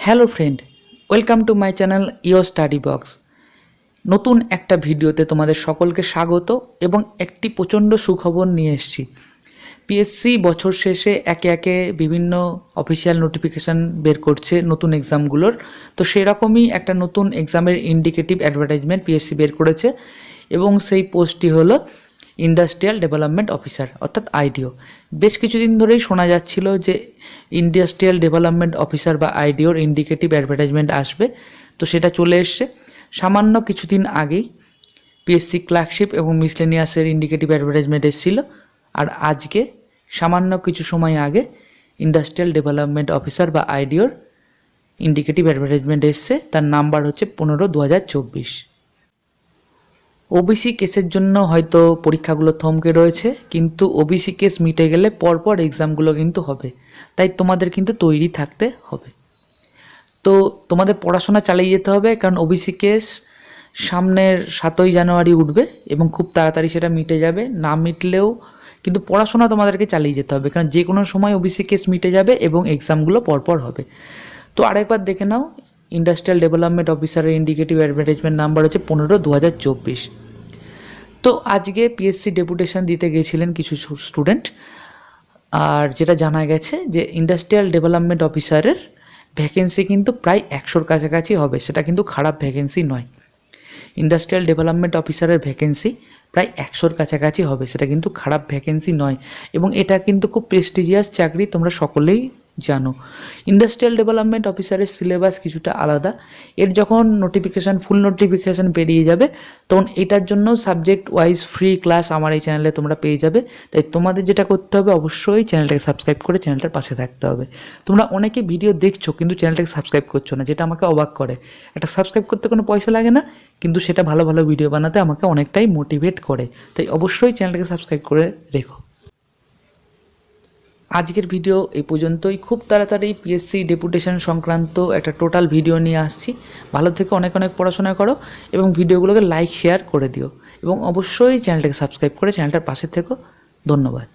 Hello friend, welcome to my channel your study box. নতুন একটা ভিডিওতে তোমাদের সকলকে স্বাগত এবং একটি প্রচণ্ড সুখবর নিয়ে এসেছি। পিএসসি বছর শেষে একে একে বিভিন্ন অফিসিয়াল নোটিফিকেশান বের করছে নতুন এক্সামগুলোর। তো সেরকমই একটা নতুন এক্সামের ইন্ডিকেটিভ অ্যাডভার্টাইজমেন্ট পিএসসি বের করেছে এবং সেই পোস্টটি হলো ইন্ডাস্ট্রিয়াল ডেভেলপমেন্ট অফিসার অর্থাৎ আইডিও। বেশ কিছুদিন ধরেই শোনা যাচ্ছিল যে ইন্ডাস্ট্রিয়াল ডেভেলপমেন্ট অফিসার বা আইডিওর ইন্ডিকেটিভ অ্যাডভার্টাইজমেন্ট আসবে, তো সেটা চলে এসছে। সামান্য কিছুদিন আগেই পিএসসি ক্লার্কশিপ এবং মিসলেনিয়াসের ইন্ডিকেটিভ অ্যাডভার্টাইজমেন্ট এসেছিলো, আর আজকে সামান্য কিছু সময় আগে ইন্ডাস্ট্রিয়াল ডেভেলপমেন্ট অফিসার বা আইডিওর ইন্ডিকেটিভ অ্যাডভার্টাইজমেন্ট এসছে। তার নাম্বার হচ্ছে 15/2024। ওবিসি কেসের জন্য হয়তো পরীক্ষাগুলো থমকে রয়েছে, কিন্তু ওবিসি কেস মিটে গেলে পরপর এক্সামগুলো কিন্তু হবে, তাই তোমাদের কিন্তু তৈরি থাকতে হবে। তো তোমাদের পড়াশোনা চালিয়ে যেতে হবে, কারণ ওবিসি কেস সামনের 7ই জানুয়ারি উঠবে এবং খুব তাড়াতাড়ি সেটা মিটে যাবে। না মিটলেও কিন্তু পড়াশোনা তোমাদেরকে চালিয়ে যেতে হবে, কারণ যে কোনো সময় ওবিসি কেস মিটে যাবে এবং এক্সামগুলো পরপর হবে। তো আরেকবার দেখে নাও, ইন্ডাস্ট্রিয়াল ডেভেলপমেন্ট অফিসারের ইন্ডিকেটিভ অ্যাডভার্টাইজমেন্ট নাম্বার হচ্ছে 15/2024। তো আজকে পিএসসি ডেপুটেশন দিতে গিয়েছিলেন কিছু স্টুডেন্ট, আর যেটা জানা গেছে যে ইন্ডাস্ট্রিয়াল ডেভেলপমেন্ট অফিসারের ভ্যাকেন্সি কিন্তু প্রায় 100-র কাছাকাছি হবে। সেটা কিন্তু খারাপ ভ্যাকেন্সি নয়। ইন্ডাস্ট্রিয়াল ডেভেলপমেন্ট অফিসারের ভ্যাকেন্সি প্রায় 100-র কাছাকাছি হবে, সেটা কিন্তু খারাপ ভ্যাকেন্সি নয়। এবং এটা কিন্তু খুব প্রেস্টিজিয়াস চাকরি, তোমরা সকলেই জানো। ইন্ডাস্ট্রিয়াল ডেভেলপমেন্ট অফিসারের সিলেবাস কিছুটা আলাদা। এর যখন ফুল নোটিফিকেশান বেরিয়ে যাবে, তখন এটার জন্য সাবজেক্ট ওয়াইজ ফ্রি ক্লাস আমার এই চ্যানেলে তোমরা পেয়ে যাবে। তাই তোমাদের যেটা করতে হবে, অবশ্যই চ্যানেলটাকে সাবস্ক্রাইব করে চ্যানেলটার পাশে থাকতে হবে। তোমরা অনেকে ভিডিও দেখছো কিন্তু চ্যানেলটাকে সাবস্ক্রাইব করছো না, যেটা আমাকে অবাক করে। একটা সাবস্ক্রাইব করতে কোনো পয়সা লাগে না, কিন্তু সেটা ভালো ভালো ভিডিও বানাতে আমাকে অনেকটাই মোটিভেট করে। তাই অবশ্যই চ্যানেলটাকে সাবস্ক্রাইব করে রেখো। আজকের ভিডিও এই পর্যন্তই। খুব তাড়াতাড়ি পিএসসি ডেপুটেশন সংক্রান্ত একটা টোটাল ভিডিও নিয়ে আসছি। ভালো থেকে অনেক অনেক পড়াশোনা করো এবং ভিডিওগুলোকে লাইক শেয়ার করে দিও, এবং অবশ্যই চ্যানেলটাকে সাবস্ক্রাইব করে চ্যানেলটার পাশে থেকো। ধন্যবাদ।